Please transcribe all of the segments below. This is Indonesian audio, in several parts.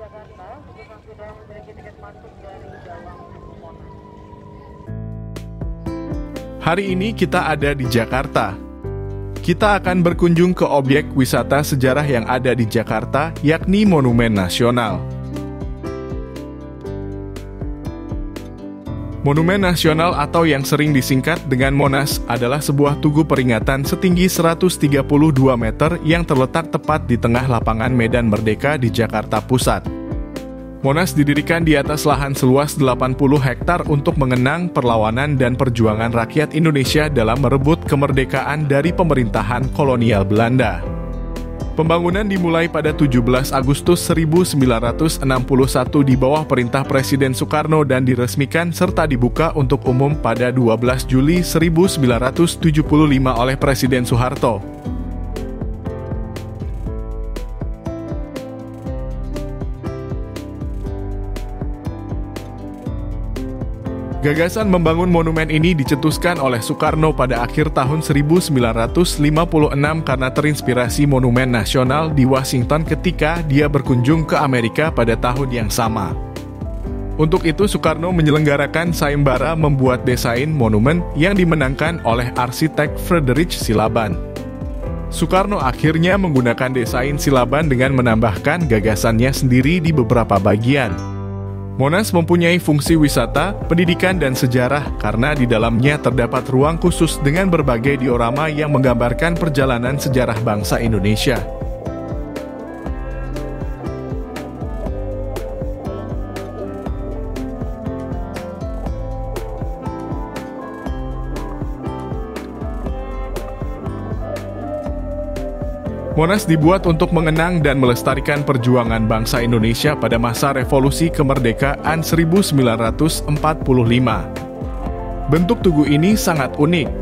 Jakarta, untuk sudah memiliki tiket masuk dari dalam Monas. Hari ini kita ada di Jakarta. Kita akan berkunjung ke objek wisata sejarah yang ada di Jakarta, yakni Monumen Nasional. Monumen Nasional atau yang sering disingkat dengan Monas adalah sebuah tugu peringatan setinggi 132 meter yang terletak tepat di tengah lapangan Medan Merdeka di Jakarta Pusat. Monas didirikan di atas lahan seluas 80 hektar untuk mengenang perlawanan dan perjuangan rakyat Indonesia dalam merebut kemerdekaan dari pemerintahan kolonial Belanda. Pembangunan dimulai pada 17 Agustus 1961 di bawah perintah Presiden Soekarno dan diresmikan serta dibuka untuk umum pada 12 Juli 1975 oleh Presiden Soeharto. Gagasan membangun monumen ini dicetuskan oleh Soekarno pada akhir tahun 1956 karena terinspirasi Monumen Nasional di Washington ketika dia berkunjung ke Amerika pada tahun yang sama. Untuk itu Soekarno menyelenggarakan sayembara membuat desain monumen yang dimenangkan oleh arsitek Friedrich Silaban. Soekarno akhirnya menggunakan desain Silaban dengan menambahkan gagasannya sendiri di beberapa bagian. Monas mempunyai fungsi wisata, pendidikan, dan sejarah karena di dalamnya terdapat ruang khusus dengan berbagai diorama yang menggambarkan perjalanan sejarah bangsa Indonesia. Monas dibuat untuk mengenang dan melestarikan perjuangan bangsa Indonesia pada masa revolusi kemerdekaan 1945. Bentuk tugu ini sangat unik.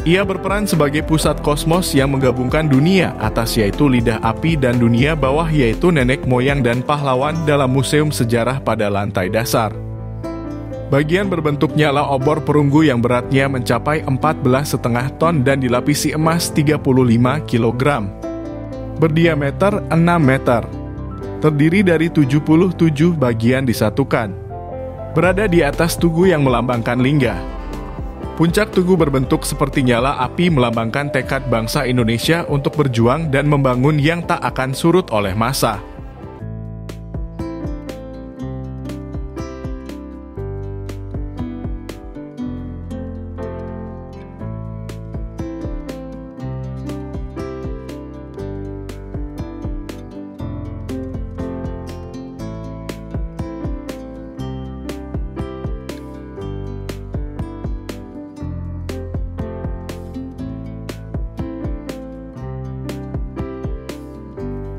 Ia berperan sebagai pusat kosmos yang menggabungkan dunia atas yaitu lidah api dan dunia bawah yaitu nenek moyang dan pahlawan dalam museum sejarah pada lantai dasar. Bagian berbentuk nyala obor perunggu yang beratnya mencapai 14,5 ton dan dilapisi emas 35 kg. Berdiameter 6 meter. Terdiri dari 77 bagian disatukan. Berada di atas tugu yang melambangkan lingga. Puncak tugu berbentuk seperti nyala api melambangkan tekad bangsa Indonesia untuk berjuang dan membangun yang tak akan surut oleh masa.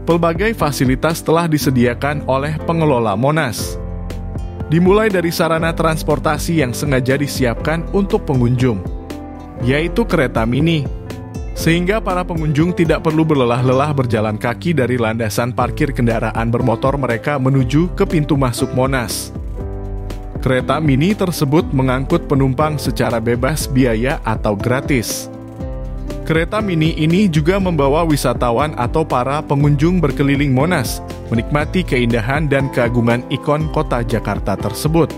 Pelbagai fasilitas telah disediakan oleh pengelola Monas. Dimulai dari sarana transportasi yang sengaja disiapkan untuk pengunjung, yaitu kereta mini, sehingga para pengunjung tidak perlu berlelah-lelah berjalan kaki dari landasan parkir kendaraan bermotor mereka menuju ke pintu masuk Monas. Kereta mini tersebut mengangkut penumpang secara bebas biaya atau gratis. Kereta mini ini juga membawa wisatawan atau para pengunjung berkeliling Monas, menikmati keindahan dan keagungan ikon kota Jakarta tersebut.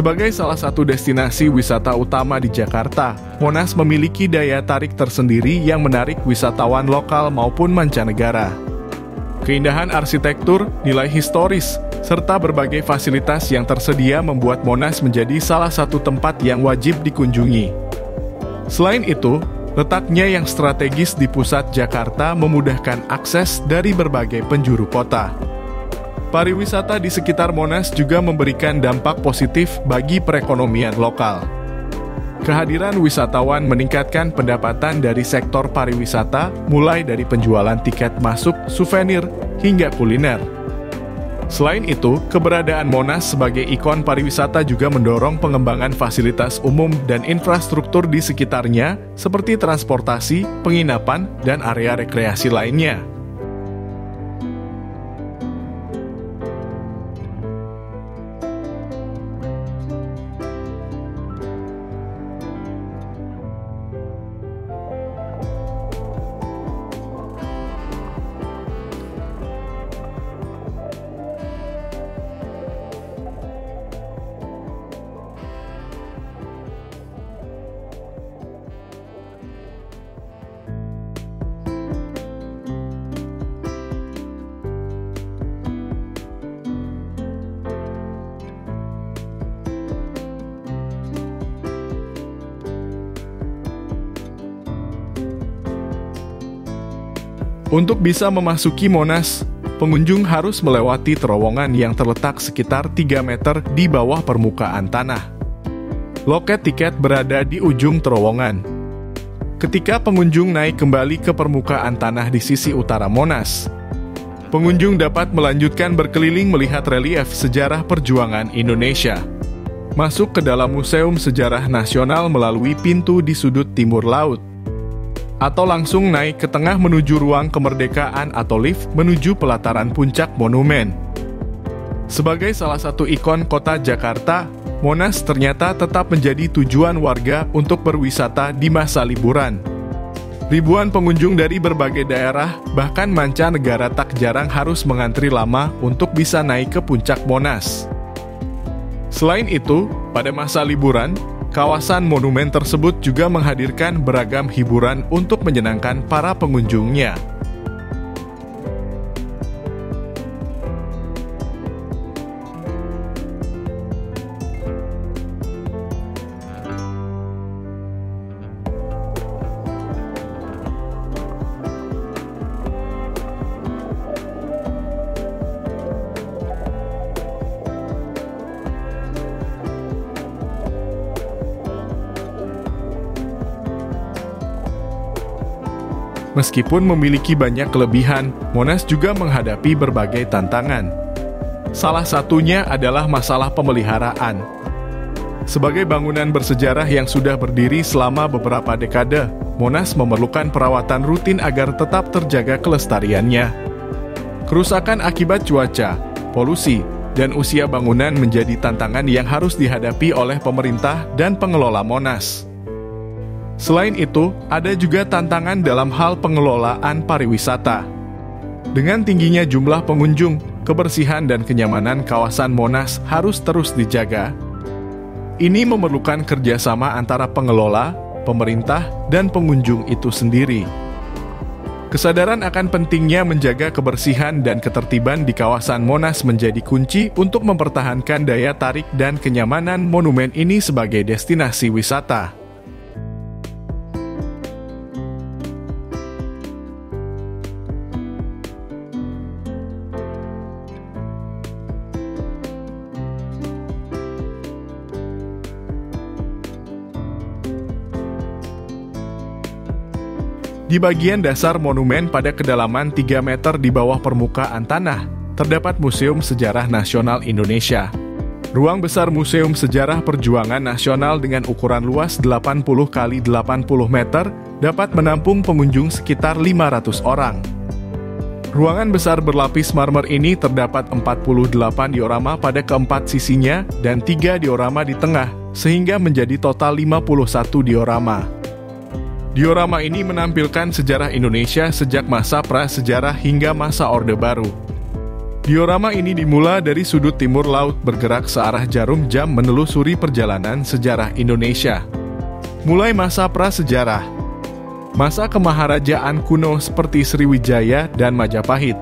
Sebagai salah satu destinasi wisata utama di Jakarta, Monas memiliki daya tarik tersendiri yang menarik wisatawan lokal maupun mancanegara. Keindahan arsitektur, nilai historis, serta berbagai fasilitas yang tersedia membuat Monas menjadi salah satu tempat yang wajib dikunjungi. Selain itu, letaknya yang strategis di pusat Jakarta memudahkan akses dari berbagai penjuru kota. Pariwisata di sekitar Monas juga memberikan dampak positif bagi perekonomian lokal. Kehadiran wisatawan meningkatkan pendapatan dari sektor pariwisata, mulai dari penjualan tiket masuk, souvenir, hingga kuliner. Selain itu, keberadaan Monas sebagai ikon pariwisata juga mendorong pengembangan fasilitas umum dan infrastruktur di sekitarnya, seperti transportasi, penginapan, dan area rekreasi lainnya. Untuk bisa memasuki Monas, pengunjung harus melewati terowongan yang terletak sekitar 3 meter di bawah permukaan tanah. Loket tiket berada di ujung terowongan. Ketika pengunjung naik kembali ke permukaan tanah di sisi utara Monas, pengunjung dapat melanjutkan berkeliling melihat relief sejarah perjuangan Indonesia. Masuk ke dalam Museum Sejarah Nasional melalui pintu di sudut timur laut, atau langsung naik ke tengah menuju ruang kemerdekaan atau lift menuju pelataran puncak monumen. Sebagai salah satu ikon kota Jakarta, Monas ternyata tetap menjadi tujuan warga untuk berwisata di masa liburan. Ribuan pengunjung dari berbagai daerah, bahkan mancanegara tak jarang harus mengantri lama untuk bisa naik ke puncak Monas. Selain itu, pada masa liburan, kawasan monumen tersebut juga menghadirkan beragam hiburan untuk menyenangkan para pengunjungnya. Meskipun memiliki banyak kelebihan, Monas juga menghadapi berbagai tantangan. Salah satunya adalah masalah pemeliharaan. Sebagai bangunan bersejarah yang sudah berdiri selama beberapa dekade, Monas memerlukan perawatan rutin agar tetap terjaga kelestariannya. Kerusakan akibat cuaca, polusi, dan usia bangunan menjadi tantangan yang harus dihadapi oleh pemerintah dan pengelola Monas. Selain itu, ada juga tantangan dalam hal pengelolaan pariwisata. Dengan tingginya jumlah pengunjung, kebersihan dan kenyamanan kawasan Monas harus terus dijaga. Ini memerlukan kerjasama antara pengelola, pemerintah, dan pengunjung itu sendiri. Kesadaran akan pentingnya menjaga kebersihan dan ketertiban di kawasan Monas menjadi kunci untuk mempertahankan daya tarik dan kenyamanan monumen ini sebagai destinasi wisata. Di bagian dasar monumen pada kedalaman 3 meter di bawah permukaan tanah, terdapat Museum Sejarah Nasional Indonesia. Ruang besar Museum Sejarah Perjuangan Nasional dengan ukuran luas 80 x 80 meter dapat menampung pengunjung sekitar 500 orang. Ruangan besar berlapis marmer ini terdapat 48 diorama pada keempat sisinya dan 3 diorama di tengah, sehingga menjadi total 51 diorama. Diorama ini menampilkan sejarah Indonesia sejak masa prasejarah hingga masa Orde Baru. Diorama ini dimulai dari sudut timur laut bergerak searah jarum jam menelusuri perjalanan sejarah Indonesia. Mulai masa prasejarah, masa kemaharajaan kuno seperti Sriwijaya dan Majapahit.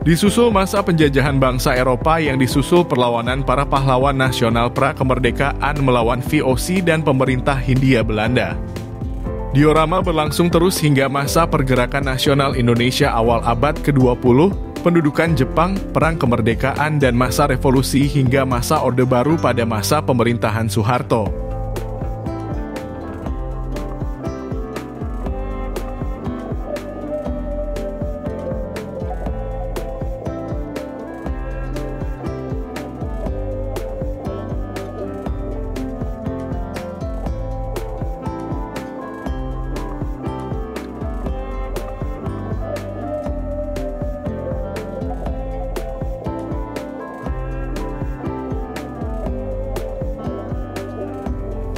Disusul masa penjajahan bangsa Eropa yang disusul perlawanan para pahlawan nasional pra-kemerdekaan melawan VOC dan pemerintah Hindia Belanda. Diorama berlangsung terus hingga masa pergerakan nasional Indonesia awal abad ke-20, pendudukan Jepang, perang kemerdekaan dan masa revolusi hingga masa Orde Baru pada masa pemerintahan Soeharto.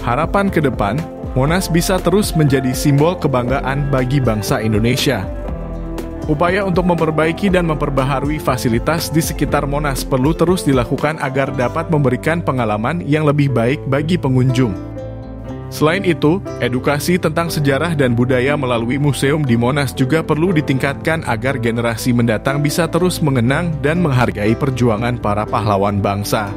Harapan ke depan, Monas bisa terus menjadi simbol kebanggaan bagi bangsa Indonesia. Upaya untuk memperbaiki dan memperbaharui fasilitas di sekitar Monas perlu terus dilakukan agar dapat memberikan pengalaman yang lebih baik bagi pengunjung. Selain itu, edukasi tentang sejarah dan budaya melalui museum di Monas juga perlu ditingkatkan agar generasi mendatang bisa terus mengenang dan menghargai perjuangan para pahlawan bangsa.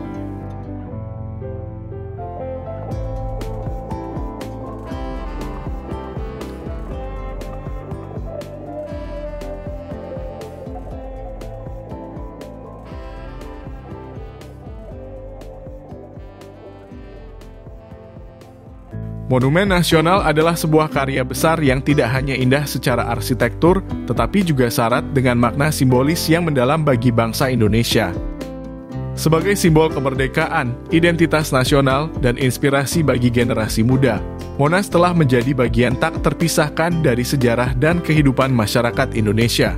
Monumen Nasional adalah sebuah karya besar yang tidak hanya indah secara arsitektur, tetapi juga syarat dengan makna simbolis yang mendalam bagi bangsa Indonesia. Sebagai simbol kemerdekaan, identitas nasional, dan inspirasi bagi generasi muda, Monas telah menjadi bagian tak terpisahkan dari sejarah dan kehidupan masyarakat Indonesia.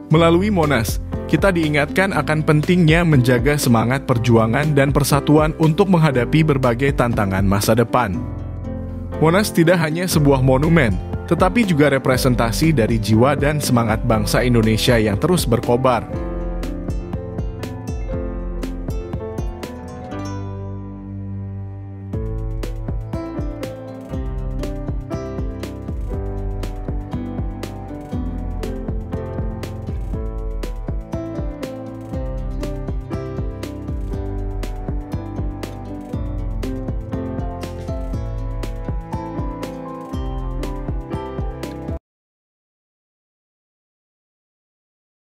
Melalui Monas, kita diingatkan akan pentingnya menjaga semangat perjuangan dan persatuan untuk menghadapi berbagai tantangan masa depan. Monas tidak hanya sebuah monumen, tetapi juga representasi dari jiwa dan semangat bangsa Indonesia yang terus berkobar.